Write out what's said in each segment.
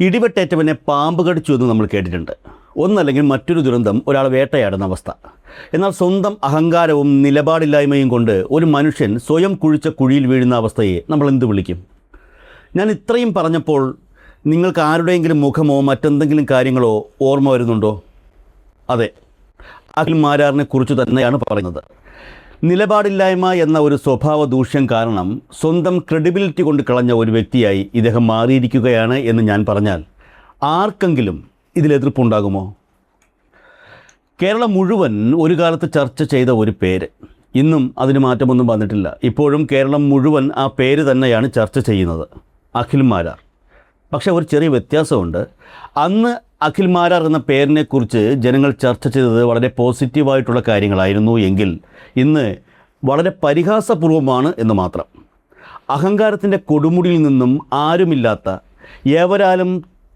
ഇടിവെട്ടേറ്റവനെ പാമ്പ് കടിച്ചു എന്ന് നമ്മൾ കേട്ടിട്ടുണ്ട്. ഒന്നല്ലെങ്കിൽ മറ്റൊരു ദുരന്തം ഒരാൾ വേട്ടയാടുന്ന അവസ്ഥ. എന്നാൽ സ്വന്തം അഹങ്കാരവും നിലപാടില്ലായ്മയും കൊണ്ട് ഒരു മനുഷ്യൻ സ്വയം കുഴിച്ച കുഴിയിൽ വീഴുന്ന അവസ്ഥയെ നമ്മൾ എന്ത് വിളിക്കും? ഞാൻ ഇത്രയും പറഞ്ഞപ്പോൾ നിങ്ങൾക്ക് ആരുടെയെങ്കിലും മുഖമോ മറ്റെന്തെങ്കിലും കാര്യങ്ങളോ ഓർമ്മ വരുന്നുണ്ടോ? അതെ, അഖിൽ മാരാറിനെ കുറിച്ച് തന്നെയാണ് പറയുന്നത്. നിലപാടില്ലായ്മ എന്ന ഒരു സ്വഭാവ ദൂഷ്യം കാരണം സ്വന്തം ക്രെഡിബിലിറ്റി കൊണ്ട് കളഞ്ഞ ഒരു വ്യക്തിയായി ഇദ്ദേഹം മാറിയിരിക്കുകയാണ് എന്ന് ഞാൻ പറഞ്ഞാൽ ആർക്കെങ്കിലും ഇതിലെതിർപ്പുണ്ടാകുമോ? കേരളം മുഴുവൻ ഒരു കാലത്ത് ചർച്ച ചെയ്ത ഒരു പേര്, ഇന്നും അതിന് മാറ്റമൊന്നും വന്നിട്ടില്ല. ഇപ്പോഴും കേരളം മുഴുവൻ ആ പേര് തന്നെയാണ് ചർച്ച ചെയ്യുന്നത്, അഖിൽ മാരാർ. പക്ഷേ ഒരു ചെറിയ വ്യത്യാസമുണ്ട്. അന്ന് അഖിൽ മാരാർ എന്ന പേരിനെക്കുറിച്ച് ജനങ്ങൾ ചർച്ച ചെയ്തത് വളരെ പോസിറ്റീവായിട്ടുള്ള കാര്യങ്ങളായിരുന്നു എങ്കിൽ ഇന്ന് വളരെ പരിഹാസപൂർവമാണ് എന്ന് മാത്രം. അഹങ്കാരത്തിൻ്റെ കൊടുമുടിയിൽ നിന്നും ആരുമില്ലാത്ത, ഏവരാലും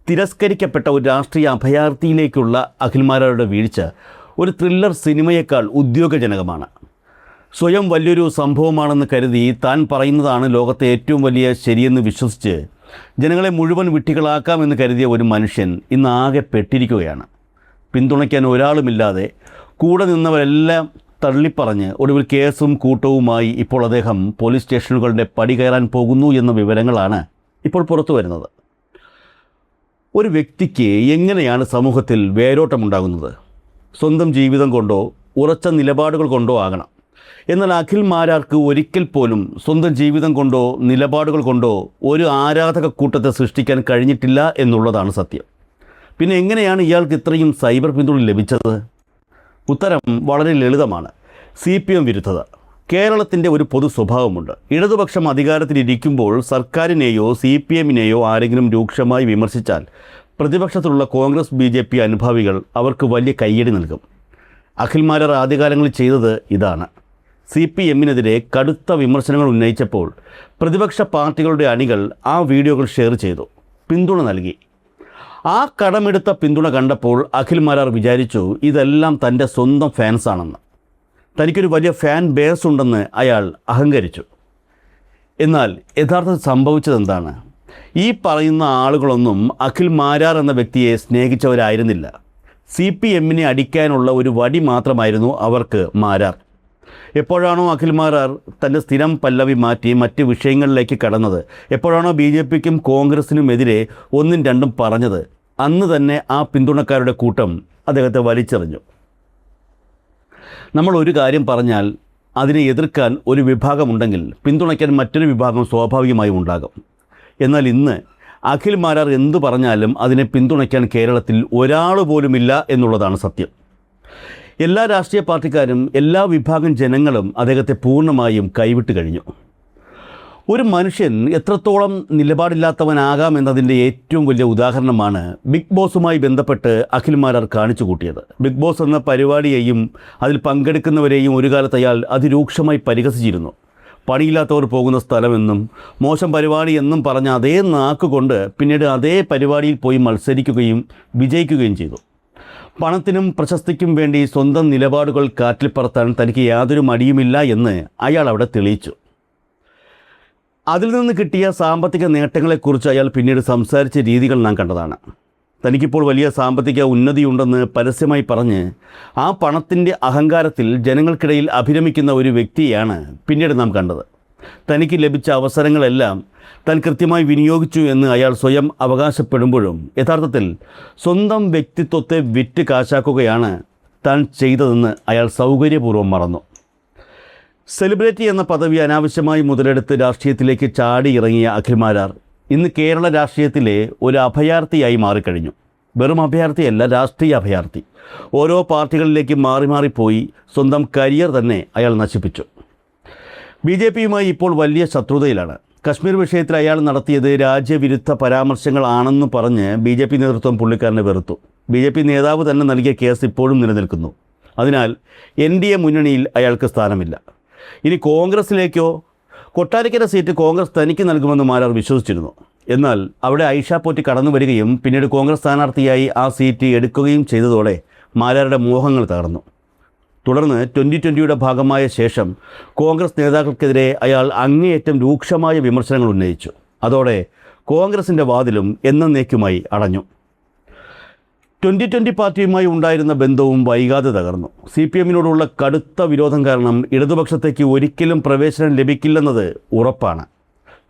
തിരസ്കരിക്കപ്പെട്ട ഒരു രാഷ്ട്രീയ അഭയാർത്ഥിയിലേക്കുള്ള അഖിൽ മാരാരുടെ വീഴ്ച ഒരു ത്രില്ലർ സിനിമയേക്കാൾ ഉദ്യോഗജനകമാണ്. സ്വയം വലിയൊരു സംഭവമാണെന്ന് കരുതി താൻ പറയുന്നതാണ് ലോകത്തെ ഏറ്റവും വലിയ ശരിയെന്ന് വിശ്വസിച്ച് ജനങ്ങളെ മുഴുവൻ വിഡ്ഢികളാക്കാമെന്ന് കരുതിയ ഒരു മനുഷ്യൻ ഇന്ന് ആകെ പെട്ടിരിക്കുകയാണ്. പിന്തുണയ്ക്കാൻ ഒരാളുമില്ലാതെ കൂടെ നിന്നവരെല്ലാം തള്ളിപ്പറഞ്ഞ് ഒടുവിൽ കേസും കൂട്ടവുമായി ഇപ്പോൾ അദ്ദേഹം പോലീസ് സ്റ്റേഷനുകളുടെ പടി കയറാൻ പോകുന്നു എന്ന വിവരങ്ങളാണ് ഇപ്പോൾ പുറത്തു വരുന്നത്. ഒരു വ്യക്തിക്ക് എങ്ങനെയാണ് സമൂഹത്തിൽ വേരോട്ടമുണ്ടാകുന്നത്? സ്വന്തം ജീവിതം കൊണ്ടോ ഉറച്ച നിലപാടുകൾ കൊണ്ടോ ആകണം. എന്നാൽ അഖിൽ മാരാർക്ക് ഒരിക്കൽ പോലും സ്വന്തം ജീവിതം കൊണ്ടോ നിലപാടുകൾ കൊണ്ടോ ഒരു ആരാധക കൂട്ടത്തെ സൃഷ്ടിക്കാൻ കഴിഞ്ഞിട്ടില്ല എന്നുള്ളതാണ് സത്യം. പിന്നെ എങ്ങനെയാണ് ഇയാൾക്ക് ഇത്രയും സൈബർ പിന്തുണ ലഭിച്ചത്? ഉത്തരം വളരെ ലളിതമാണ്. CPM വിരുദ്ധത. കേരളത്തിൻ്റെ ഒരു പൊതു സ്വഭാവമുണ്ട്. ഇടതുപക്ഷം അധികാരത്തിലിരിക്കുമ്പോൾ സർക്കാരിനെയോ CPMനെയോ ആരെങ്കിലും രൂക്ഷമായി വിമർശിച്ചാൽ പ്രതിപക്ഷത്തിലുള്ള കോൺഗ്രസ് BJP അനുഭാവികൾ അവർക്ക് വലിയ കയ്യടി നൽകും. അഖിൽ മാരാർ ആദ്യകാലങ്ങളിൽ ചെയ്തത് ഇതാണ്. CPMനെതിരെ കടുത്ത വിമർശനങ്ങൾ ഉന്നയിച്ചപ്പോൾ പ്രതിപക്ഷ പാർട്ടികളുടെ അണികൾ ആ വീഡിയോകൾ ഷെയർ ചെയ്തു, പിന്തുണ നൽകി. ആ കടമെടുത്ത പിന്തുണ കണ്ടപ്പോൾ അഖിൽ മാരാർ വിചാരിച്ചു ഇതെല്ലാം തൻ്റെ സ്വന്തം ഫാൻസാണെന്ന്. തനിക്കൊരു വലിയ ഫാൻ ബേസ് ഉണ്ടെന്ന് അയാൾ അഹങ്കരിച്ചു. എന്നാൽ യഥാർത്ഥത്തിൽ സംഭവിച്ചതെന്താണ്? ഈ പറയുന്ന ആളുകളൊന്നും അഖിൽ മാരാർ എന്ന വ്യക്തിയെ സ്നേഹിച്ചവരായിരുന്നില്ല. CPMനെ അടിക്കാനുള്ള ഒരു വടി മാത്രമായിരുന്നു അവർക്ക് മാരാർ. എപ്പോഴാണോ അഖിൽ മാരാർ തൻ്റെ സ്ഥിരം പല്ലവി മാറ്റി മറ്റ് വിഷയങ്ങളിലേക്ക് കടന്നത്, എപ്പോഴാണോ BJPക്കും കോൺഗ്രസിനുമെതിരെ ഒന്നും രണ്ടും പറഞ്ഞത്, അന്ന് തന്നെ ആ പിന്തുണക്കാരുടെ കൂട്ടം അദ്ദേഹത്തെ വലിച്ചെറിഞ്ഞു. നമ്മൾ ഒരു കാര്യം പറഞ്ഞാൽ അതിനെ എതിർക്കാൻ ഒരു വിഭാഗമുണ്ടെങ്കിൽ പിന്തുണയ്ക്കാൻ മറ്റൊരു വിഭാഗം സ്വാഭാവികമായും ഉണ്ടാകും. എന്നാൽ ഇന്ന് അഖിൽ മാരാർ എന്തു പറഞ്ഞാലും അതിനെ പിന്തുണയ്ക്കാൻ കേരളത്തിൽ ഒരാൾ പോലുമില്ല എന്നുള്ളതാണ് സത്യം. എല്ലാ രാഷ്ട്രീയ പാർട്ടിക്കാരും എല്ലാ വിഭാഗം ജനങ്ങളും അദ്ദേഹത്തെ പൂർണ്ണമായും കൈവിട്ട് കഴിഞ്ഞു. ഒരു മനുഷ്യൻ എത്രത്തോളം നിലപാടില്ലാത്തവനാകാം എന്നതിൻ്റെ ഏറ്റവും വലിയ ഉദാഹരണമാണ് ബിഗ് ബോസുമായി ബന്ധപ്പെട്ട് അഖിൽ മാരാർ കാണിച്ചു കൂട്ടിയത്. ബിഗ് ബോസ് എന്ന പരിപാടിയെയും അതിൽ പങ്കെടുക്കുന്നവരെയും ഒരു കാലത്ത് അയാൾ അതിരൂക്ഷമായി പരിഹസിച്ചിരുന്നു. പണിയില്ലാത്തവർ പോകുന്ന സ്ഥലമെന്നും മോശം പരിപാടി എന്നും പറഞ്ഞ അതേ നാക്കുകൊണ്ട് പിന്നീട് അതേ പരിപാടിയിൽ പോയി മത്സരിക്കുകയും വിജയിക്കുകയും ചെയ്തു. പണത്തിനും പ്രശസ്തിക്കും വേണ്ടി സ്വന്തം നിലപാടുകൾ കാറ്റിൽ പറത്താൻ തനിക്ക് യാതൊരു മടിയുമില്ല എന്ന് അയാൾ അവിടെ തെളിയിച്ചു. അതിൽ നിന്ന് കിട്ടിയ സാമ്പത്തിക നേട്ടങ്ങളെക്കുറിച്ച് അയാൾ പിന്നീട് സംസാരിച്ച രീതികൾ നാം കണ്ടതാണ്. തനിക്കിപ്പോൾ വലിയ സാമ്പത്തിക ഉന്നതിയുണ്ടെന്ന് പരസ്യമായി പറഞ്ഞ് ആ പണത്തിൻ്റെ അഹങ്കാരത്തിൽ ജനങ്ങൾക്കിടയിൽ അഭിരമിക്കുന്ന ഒരു വ്യക്തിയാണ് പിന്നീട് നാം കണ്ടത്. തനിക്ക് ലഭിച്ച അവസരങ്ങളെല്ലാം താൻ കൃത്യമായി വിനിയോഗിച്ചു എന്ന് അയാൾ സ്വയം അവകാശപ്പെടുമ്പോഴും യഥാർത്ഥത്തിൽ സ്വന്തം വ്യക്തിത്വത്തെ വിറ്റ് കാശാക്കുകയാണ് താൻ ചെയ്തതെന്ന് അയാൾ സൗകര്യപൂർവ്വം മറന്നു. സെലിബ്രിറ്റി എന്ന പദവി അനാവശ്യമായി മുതലെടുത്ത് രാഷ്ട്രീയത്തിലേക്ക് ചാടി ഇറങ്ങിയ അഖിൽ മാരാർ ഇന്ന് കേരള രാഷ്ട്രീയത്തിലെ ഒരു അഭയാർത്ഥിയായി മാറിക്കഴിഞ്ഞു. വെറും അഭയാർത്ഥിയല്ല, രാഷ്ട്രീയ അഭയാർത്ഥി. ഓരോ പാർട്ടികളിലേക്ക് മാറി മാറിപ്പോയി സ്വന്തം കരിയർ തന്നെ അയാൾ നശിപ്പിച്ചു. BJPയുമായി ഇപ്പോൾ വലിയ ശത്രുതയിലാണ്. കശ്മീർ വിഷയത്തിൽ അയാൾ നടത്തിയത് രാജ്യവിരുദ്ധ പരാമർശങ്ങളാണെന്ന് പറഞ്ഞ് BJP നേതൃത്വം പുള്ളിക്കാരനെ വെറുത്തു. BJP നേതാവ് തന്നെ നൽകിയ കേസ് ഇപ്പോഴും നിലനിൽക്കുന്നു. അതിനാൽ NDA മുന്നണിയിൽ അയാൾക്ക് സ്ഥാനമില്ല. ഇനി കോൺഗ്രസിലേക്കോ? കൊട്ടാരക്കര സീറ്റ് കോൺഗ്രസ് തനിക്ക് നൽകുമെന്ന് മാരാർ വിശ്വസിച്ചിരുന്നു. എന്നാൽ അവിടെ ഐഷ പോറ്റി കടന്നു വരികയും പിന്നീട് കോൺഗ്രസ് സ്ഥാനാർത്ഥിയായി ആ സീറ്റ് എടുക്കുകയും ചെയ്തതോടെ മാരാരുടെ മോഹങ്ങൾ തകർന്നു. തുടർന്ന് 2020യുടെ ഭാഗമായ ശേഷം കോൺഗ്രസ് നേതാക്കൾക്കെതിരെ അയാൾ അങ്ങേയറ്റം രൂക്ഷമായ വിമർശനങ്ങൾ ഉന്നയിച്ചു. അതോടെ കോൺഗ്രസിൻ്റെ വാതിലും എന്നേക്കുമായി അടഞ്ഞു. 2020 പാർട്ടിയുമായി ഉണ്ടായിരുന്ന ബന്ധവും വൈകാതെ തകർന്നു. CPM-നോടുള്ള കടുത്ത വിരോധം കാരണം ഇടതുപക്ഷത്തേക്ക് ഒരിക്കലും പ്രവേശനം ലഭിക്കില്ലെന്നത് ഉറപ്പാണ്.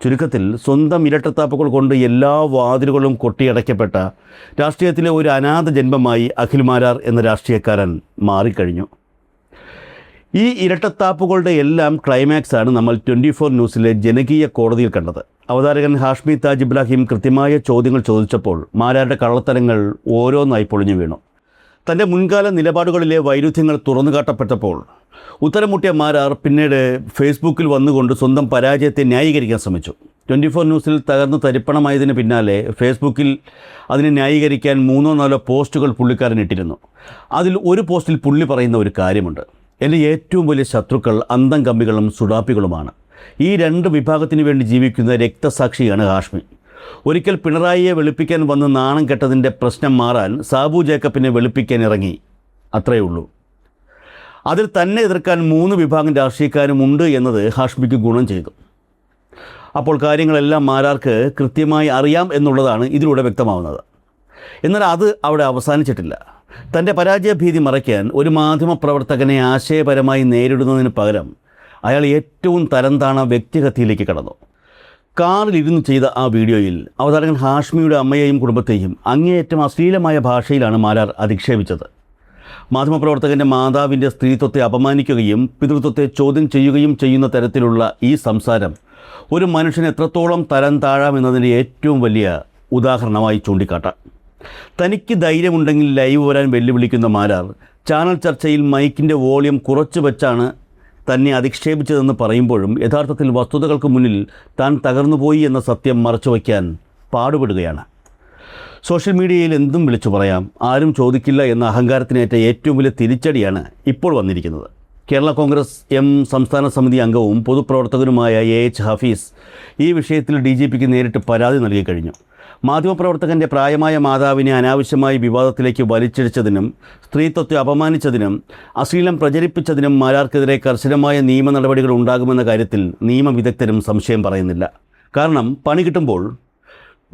ചുരുക്കത്തിൽ സ്വന്തം ഇരട്ടത്താപ്പുകൾ കൊണ്ട് എല്ലാ വാതിലുകളും കൊട്ടിയടയ്ക്കപ്പെട്ട രാഷ്ട്രീയത്തിലെ ഒരു അനാഥ ജന്മമായി അഖിൽ മാരാർ എന്ന രാഷ്ട്രീയക്കാരൻ മാറിക്കഴിഞ്ഞു. ഈ ഇരട്ടത്താപ്പുകളുടെ എല്ലാം ക്ലൈമാക്സാണ് നമ്മൾ 24 ന്യൂസിലെ ജനകീയ കോടതിയിൽ കണ്ടത്. അവതാരകൻ ഹാഷ്മി താജ് ഇബ്രാഹിം കൃത്യമായ ചോദ്യങ്ങൾ ചോദിച്ചപ്പോൾ മാരാരുടെ കള്ളത്തരങ്ങൾ ഓരോന്നായി പൊളിഞ്ഞു വീണു. തൻ്റെ മുൻകാല നിലപാടുകളിലെ വൈരുദ്ധ്യങ്ങൾ തുറന്നുകാട്ടപ്പെട്ടപ്പോൾ ഉത്തരം മുട്ടിയ മാരാർ പിന്നീട് ഫേസ്ബുക്കിൽ വന്നുകൊണ്ട് സ്വന്തം പരാജയത്തെ ന്യായീകരിക്കാൻ ശ്രമിച്ചു. 24 ന്യൂസിൽ തകർന്നു തരിപ്പണമായതിന് പിന്നാലെ ഫേസ്ബുക്കിൽ അതിനെ ന്യായീകരിക്കാൻ 3-4 പോസ്റ്റുകൾ പുള്ളിക്കാരൻ ഇട്ടിരുന്നു. അതിൽ ഒരു പോസ്റ്റിൽ പുള്ളി പറയുന്ന ഒരു കാര്യമുണ്ട്: എൻ്റെ ഏറ്റവും വലിയ ശത്രുക്കൾ അന്തം കമ്പികളും സുഡാപ്പികളുമാണ്. ഈ 2 വിഭാഗത്തിനു വേണ്ടി ജീവിക്കുന്ന രക്തസാക്ഷിയാണ് ഹാഷ്മി. ഒരിക്കൽ പിണറായിയെ വെളുപ്പിക്കാൻ വന്ന് നാണം കെട്ടതിൻ്റെ പ്രശ്നം മാറാൻ സാബു ജേക്കബിനെ വെളുപ്പിക്കാൻ ഇറങ്ങി, അത്രയേ ഉള്ളൂ. അതിൽ തന്നെ എതിർക്കാൻ 3 വിഭാഗം രാഷ്ട്രീയക്കാരും ഉണ്ട് എന്നത് ഹാഷ്മിക്ക് ഗുണം ചെയ്തു. അപ്പോൾ കാര്യങ്ങളെല്ലാം മാരാർക്ക് കൃത്യമായി അറിയാം എന്നുള്ളതാണ് ഇതിലൂടെ വ്യക്തമാവുന്നത്. എന്നാൽ അത് അവിടെ അവസാനിച്ചിട്ടില്ല. തൻ്റെ പരാജയഭീതി മറയ്ക്കാൻ ഒരു മാധ്യമപ്രവർത്തകനെ ആശയപരമായി നേരിടുന്നതിന് പകരം അയാൾ ഏറ്റവും തരംതാണ വ്യക്തിഹത്യയിലേക്ക് കടന്നു. കാറിലിരുന്ന് ചെയ്ത ആ വീഡിയോയിൽ അവതാരകൻ ഹാഷ്മിയുടെ അമ്മയെയും കുടുംബത്തെയും അങ്ങേയറ്റം അശ്ലീലമായ ഭാഷയിലാണ് മാരാർ അധിക്ഷേപിച്ചത്. മാധ്യമപ്രവർത്തകൻ്റെ മാതാവിൻ്റെ സ്ത്രീത്വത്തെ അപമാനിക്കുകയും പിതൃത്വത്തെ ചോദ്യം ചെയ്യുകയും ചെയ്യുന്ന തരത്തിലുള്ള ഈ സംസാരം ഒരു മനുഷ്യന് എത്രത്തോളം തരം താഴാമെന്നതിൻ്റെ ഏറ്റവും വലിയ ഉദാഹരണമായി ചൂണ്ടിക്കാട്ടാം. തനിക്ക് ധൈര്യമുണ്ടെങ്കിൽ ലൈവ് വരാൻ വെല്ലുവിളിക്കുന്ന മാരാർ ചാനൽ ചർച്ചയിൽ മൈക്കിൻ്റെ വോളിയം കുറച്ച് വെച്ചാണ് തന്നെ അധിക്ഷേപിച്ചതെന്ന് പറയുമ്പോഴും യഥാർത്ഥത്തിൽ വസ്തുതകൾക്ക് മുന്നിൽ താൻ തകർന്നുപോയി എന്ന സത്യം മറച്ചുവയ്ക്കാൻ പാടുപെടുകയാണ്. സോഷ്യൽ മീഡിയയിൽ എന്തും വിളിച്ചു പറയാം, ആരും ചോദിക്കില്ല എന്ന അഹങ്കാരത്തിനേറ്റ ഏറ്റവും വലിയ തിരിച്ചടിയാണ് ഇപ്പോൾ വന്നിരിക്കുന്നത്. കേരള കോൺഗ്രസ് എം സംസ്ഥാന സമിതി അംഗവും പൊതുപ്രവർത്തകനുമായ AH ഹഫീസ് ഈ വിഷയത്തിൽ DGPക്ക് നേരിട്ട് പരാതി നൽകി കഴിഞ്ഞു. മാധ്യമപ്രവർത്തകൻ്റെ പ്രായമായ മാതാവിനെ അനാവശ്യമായി വിവാദത്തിലേക്ക് വലിച്ചിഴച്ചതിനും സ്ത്രീത്വത്തെ അപമാനിച്ചതിനും അശ്ലീലം പ്രചരിപ്പിച്ചതിനും മാരാർക്കെതിരെ കർശനമായ നിയമ നടപടികൾ ഉണ്ടാകുമെന്ന കാര്യത്തിൽ നിയമവിദഗ്ധരും സംശയം പറയുന്നില്ല. കാരണം പണി കിട്ടുമ്പോൾ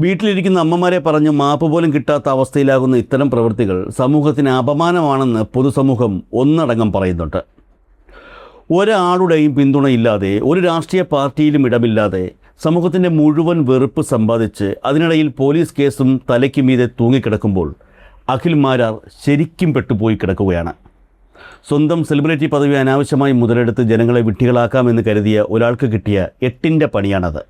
വീട്ടിലിരിക്കുന്ന അമ്മമാരെ പറഞ്ഞ് മാപ്പ് പോലും കിട്ടാത്ത അവസ്ഥയിലാകുന്ന ഇത്തരം പ്രവൃത്തികൾ സമൂഹത്തിന് അപമാനമാണെന്ന് പൊതുസമൂഹം ഒന്നടങ്കം പറയുന്നുണ്ട്. ഒരാളുടെയും പിന്തുണയില്ലാതെ, ഒരു രാഷ്ട്രീയ പാർട്ടിയിലും ഇടമില്ലാതെ സമൂഹത്തിൻ്റെ മുഴുവൻ വെറുപ്പ് സമ്പാദിച്ച് അതിനിടയിൽ പോലീസ് കേസും തലയ്ക്ക് മീതെ തൂങ്ങിക്കിടക്കുമ്പോൾ അഖിൽ മാരാർ ശരിക്കും പെട്ടുപോയി കിടക്കുകയാണ്. സ്വന്തം സെലിബ്രിറ്റി പദവി അനാവശ്യമായി മുതലെടുത്ത് ജനങ്ങളെ വിഡ്ഢികളാക്കാമെന്ന് കരുതിയ ഒരാൾക്ക് കിട്ടിയ 8ൻ്റെ പണിയാണത്.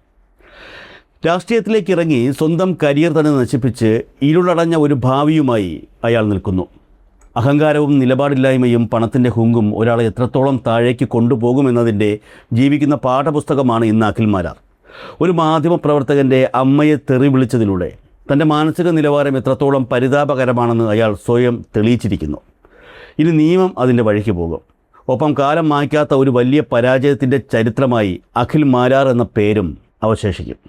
രാഷ്ട്രീയത്തിലേക്ക് ഇറങ്ങി സ്വന്തം കരിയർ തന്നെ നശിപ്പിച്ച് ഇരുളടഞ്ഞ ഒരു ഭാവിയുമായി അയാൾ നിൽക്കുന്നു. അഹങ്കാരവും നിലപാടില്ലായ്മയും പണത്തിൻ്റെ ഹുങ്കും ഒരാളെ എത്രത്തോളം താഴേക്ക് കൊണ്ടുപോകുമെന്നതിൻ്റെ ജീവിക്കുന്ന പാഠപുസ്തകമാണ് ഇന്ന് അഖിൽ മാരാർ. ഒരു മാധ്യമപ്രവർത്തകൻ്റെ അമ്മയെ തെറി വിളിച്ചതിലൂടെ തൻ്റെ മാനസിക നിലവാരം എത്രത്തോളം പരിതാപകരമാണെന്ന് അയാൾ സ്വയം തെളിയിച്ചിരിക്കുന്നു. ഇനി നിയമം അതിൻ്റെ വഴിക്ക് പോകും. ഒപ്പം കാലം മായ്ക്കാത്ത ഒരു വലിയ പരാജയത്തിൻ്റെ ചരിത്രമായി അഖിൽ മാരാർ എന്ന പേരും അവശേഷിക്കും.